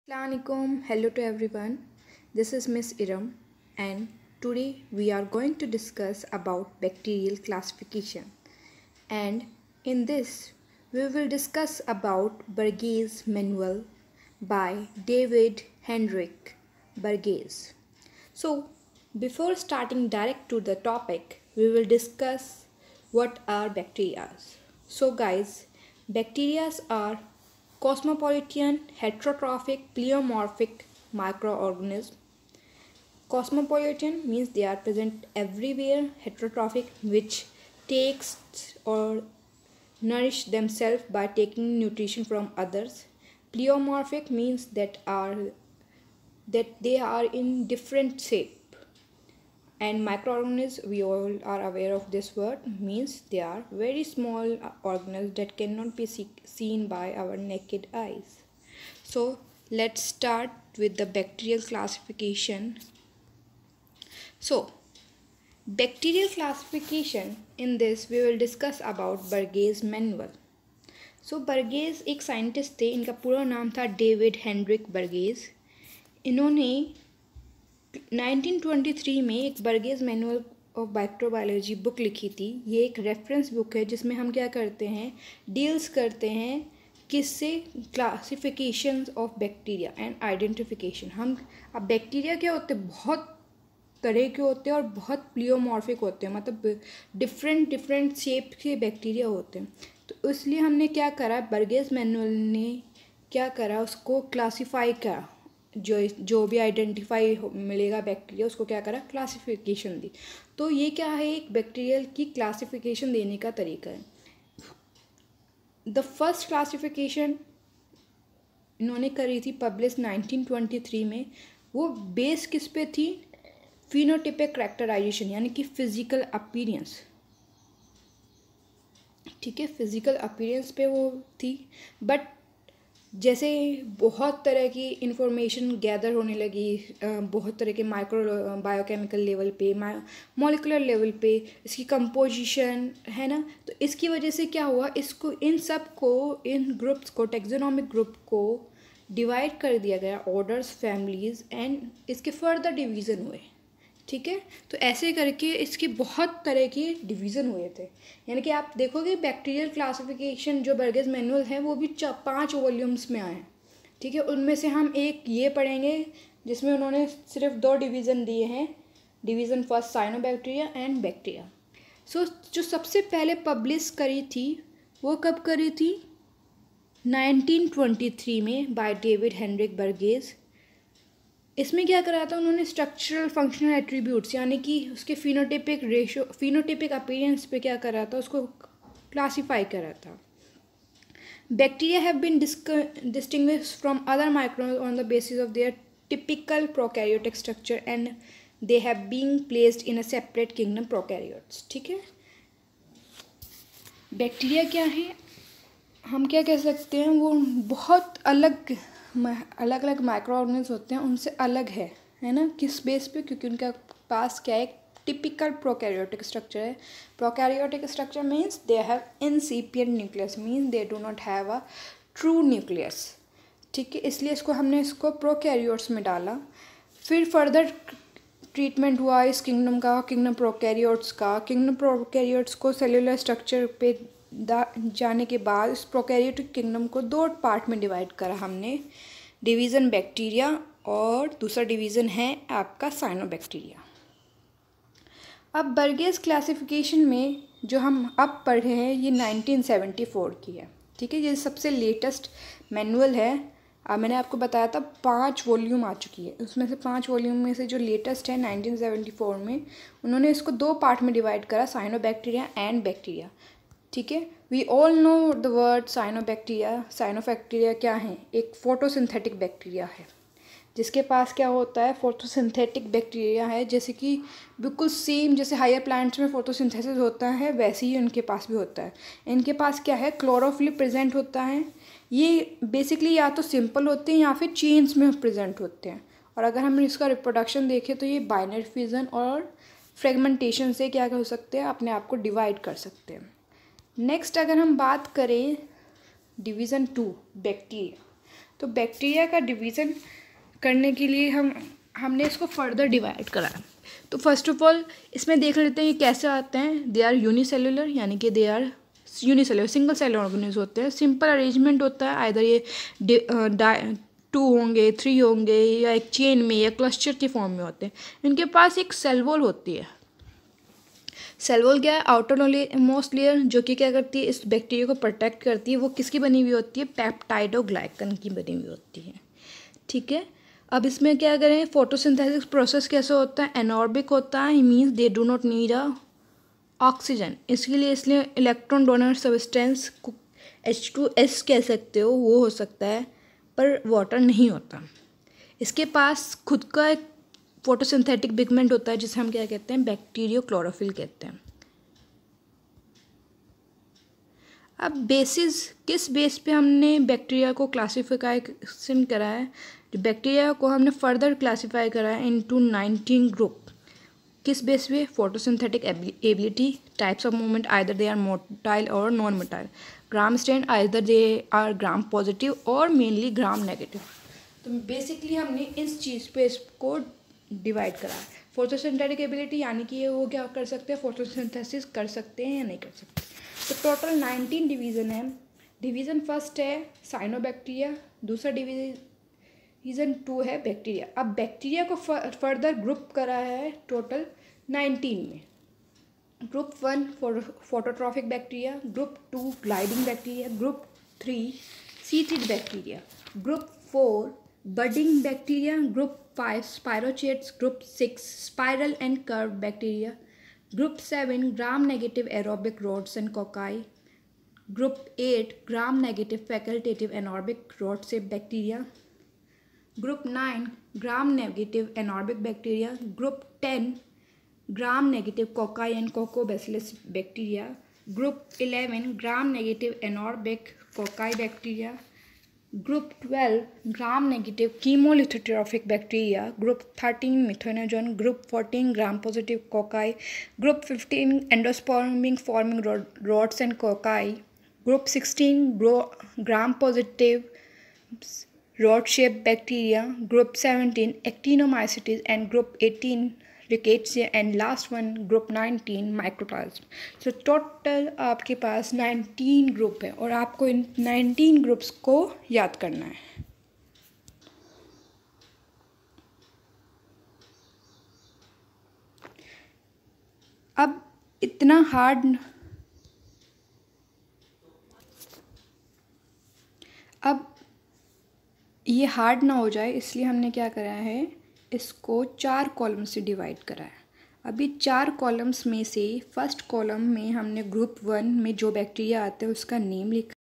Assalamualaikum. Hello to everyone. This is Miss Iram and today we are going to discuss about bacterial classification. And in this we will discuss about Bergey's manual by David Hendrik Bergey. So before starting direct to the topic, we will discuss what are bacteria. So guys, bacteria are cosmopolitan, heterotrophic, pleomorphic microorganisms. Cosmopolitan means they are present everywhere. Heterotrophic, which takes or nourish themselves by taking nutrition from others. Pleomorphic means that they are in different shape. And microorganisms, we all are aware of this word, means they are very small organisms that cannot be seen by our naked eyes. So let's start with the bacterial classification. So bacterial classification, in this we will discuss about Bergey's manual. So Bergey एक scientist थे, इनका पूरा नाम था David Heinrich बर्गेज. इन्होंने 1923 में एक बर्गेज manual of microbiology book लिखी थी. ये एक रेफरेंस बुक है जिसमें हम क्या करते हैं, डील्स करते हैं किससे, classifications of bacteria and identification. हम अब बैक्टीरिया क्या होते हैं, बहुत तरह के होते हैं और बहुत प्लियोमॉर्फिक होते हैं, मतलब डिफरेंट शेप के बैक्टीरिया होते हैं. तो इसलिए हमने क्या करा, बर्गेज मैनुअल ने क्या करा, उसको क्लासीफाई करा. जो भी आइडेंटिफाई मिलेगा बैक्टीरिया, उसको क्या करा, क्लासिफिकेशन दी. तो ये क्या है, एक बैक्टीरियल की क्लासिफिकेशन देने का तरीका है. द फर्स्ट क्लासिफिकेशन इन्होंने करी थी, पब्लिश 1923 में. वो बेस किस पे थी, फिनोटिपिक कैरेक्टराइजेशन, यानी कि फिजिकल अपीयरेंस. ठीक है, फिजिकल अपीयरेंस पे वो थी. बट जैसे बहुत तरह की इंफॉर्मेशन गैदर होने लगी, बहुत तरह के माइक्रो बायोकेमिकल लेवल पे, मॉलिकुलर लेवल पे, इसकी कंपोजिशन है ना, तो इसकी वजह से क्या हुआ, इसको इन सब को, इन ग्रुप्स को, टेक्सोनोमिक ग्रुप को डिवाइड कर दिया गया, ऑर्डर्स, फैमिलीज, एंड इसके फर्दर डिवीज़न हुए. ठीक है, तो ऐसे करके इसके बहुत तरह के डिवीज़न हुए थे. यानी कि आप देखोगे बैक्टीरियल क्लासिफिकेशन जो बर्गेज मैनुअल है वो भी 5 वॉल्यूम्स में आए हैं. ठीक है, उनमें से हम एक ये पढ़ेंगे जिसमें उन्होंने सिर्फ 2 डिवीज़न दिए हैं. Division first cyanobacteria and bacteria. So जो सबसे पहले पब्लिश करी थी वो कब करी थी, 1923 में, बाय डेविड हेनरिक बर्गेज. इसमें क्या करा था उन्होंने, स्ट्रक्चरल फंक्शनल एट्रीब्यूट्स, यानी कि उसके फिनोटिपिक रेशियो, फिनोटिपिक अपीयरेंस पे क्या करा था, उसको क्लासीफाई करा था. Bacteria have been distinguished from other microbes on the basis of their typical prokaryotic structure and they have been placed in a separate kingdom prokaryotes. ठीक है, बैक्टीरिया क्या है, हम क्या कह सकते हैं, वो बहुत अलग अलग माइक्रो ऑर्गेनिज्म होते हैं, उनसे अलग है ना. किस बेस पे, क्योंकि उनका पास क्या है, टिपिकल प्रोकैरियोटिक स्ट्रक्चर है. Prokaryotic structure means they have incipient nucleus, means they do not have a true nucleus. ठीक है, इसलिए इसको प्रोकैरियोट्स में डाला. फिर फर्दर ट्रीटमेंट हुआ इस किंगडम का, किंगडम प्रोकैरियोट्स का. किंगडम प्रोकैरियोट्स को सेलुलर स्ट्रक्चर पे जाने के बाद इस प्रोकैरियोटिक किंगडम को 2 पार्ट में डिवाइड करा हमने. डिवीज़न बैक्टीरिया और दूसरा डिवीज़न है आपका साइनोबैक्टीरिया. अब बर्गेज क्लासिफिकेशन में जो हम अब पढ़ रहे हैं ये 1974 की है. ठीक है, ये सबसे लेटेस्ट मैनुअल है. मैंने आपको बताया था 5 वॉल्यूम आ चुकी है, उसमें से 5 वॉल्यूम में से जो लेटेस्ट है 1974 में, उन्होंने इसको 2 पार्ट में डिवाइड करा, साइनोबैक्टीरिया एंड बैक्टीरिया. ठीक है, we all know the word cyanobacteria. Cyanobacteria क्या है, एक फोटोसिंथेटिक बैक्टीरिया है जिसके पास क्या होता है, फोटोसिंथेटिक बैक्टीरिया है. जैसे कि बिल्कुल सेम जैसे हायर प्लांट्स में फोटोसिंथेसिस होता है, वैसे ही इनके पास भी होता है. इनके पास क्या है, क्लोरोफिल प्रेजेंट होता है. ये बेसिकली या तो सिंपल होते हैं या फिर चेन्स में प्रेजेंट होते हैं. और अगर हम इसका रिप्रोडक्शन देखें तो ये बाइनरी फ्यूजन और फ्रेगमेंटेशन से क्या हो सकते हैं, अपने आप को डिवाइड कर सकते हैं. नेक्स्ट अगर हम बात करें डिवीज़न 2 बैक्टीरिया, तो बैक्टीरिया का डिवीज़न करने के लिए हमने इसको फर्दर डिवाइड करा। तो फर्स्ट ऑफ ऑल इसमें देख लेते हैं ये कैसे आते हैं। दे आर यूनिसेलुलर, यानी कि they are unicellular single cell organism होते हैं। सिंपल अरेंजमेंट होता है, आइदर ये 2 होंगे, 3 होंगे, या एक चेन में या क्लस्टर के फॉर्म में होते हैं। इनके पास एक सेल वॉल होती है। सेल वॉल क्या है? आउटर मोस्ट लेयर, जो कि क्या करती है, इस बैक्टीरिया को प्रोटेक्ट करती है। वो किसकी बनी हुई होती है? पेप्टाइडोग्लाइकन की बनी हुई होती है। ठीक है, अब इसमें क्या करें, फोटोसिंथेसिस प्रोसेस कैसे होता है? एनॉर्बिक होता है, means they do not need a oxygen. इसलिए इलेक्ट्रॉन डोनर सब्सटेंस H2S कह सकते हो, वो हो सकता है, पर वाटर नहीं होता। इसके पास खुद का एक फोटोसिंथेटिक पिगमेंट होता है, जिसे हम क्या कहते हैं? बैक्टीरियो क्लोरोफिल कहते हैं। अब बेसिस, किस बेस पे हमने बैक्टीरिया को क्लासिफिकेशन करा है? बैक्टीरिया को हमने फर्दर क्लासीफाई करा है इनटू 19 ग्रुप। किस बेस पे? Photosynthetic ability, types of movement, either they are motile और non motile, gram strength, either they are gram positive और मेनली ग्राम नेगेटिव। तो बेसिकली हमने इस चीज़ पे इसको डिवाइड करा है। फोटोसिंथेटिक एबिलिटी यानी कि ये वो क्या कर सकते हैं? फोटोसिंथेसिस कर सकते हैं या नहीं कर सकते। तो टोटल 19 डिवीज़न है। डिवीज़न फर्स्ट है साइनोबैक्टीरिया, दूसरा डिवीज़न 2 है बैक्टीरिया। अब बैक्टीरिया को फर्दर ग्रुप करा है टोटल 19 में। Group 1 phototrophic bacteria, group 2 gliding bacteria, group 3 sheathed bacteria, group 4 budding bacteria, group 5 spirochetes, group 6 spiral and curve bacteria, group 7 gram negative aerobic rods and cocci, group 8 gram negative facultative anaerobic rods bacteria, group 9 gram negative anaerobic bacteria, group 10 gram negative cocci and coccobacillus bacteria, group 11 gram negative anaerobic cocci bacteria, group 12 gram negative chemolithotrophic bacteria, group 13 methanogen, group 14 gram positive cocci, group 15 endospermic forming rods and cocci, group 16 gram positive rod shaped bacteria, group 17 actinomycetes, and group 18 rickettsia, and last one group 19 microplasm. So total आपके पास 19 group है और आपको इन 19 groups को याद करना है। अब इतना हार्ड, अब ये हार्ड ना हो जाए इसलिए हमने क्या करा है, इसको 4 कॉलम से डिवाइड करा है। अभी 4 कॉलम्स में से फर्स्ट कॉलम में हमने ग्रुप 1 में जो बैक्टीरिया आते हैं उसका नेम लिखा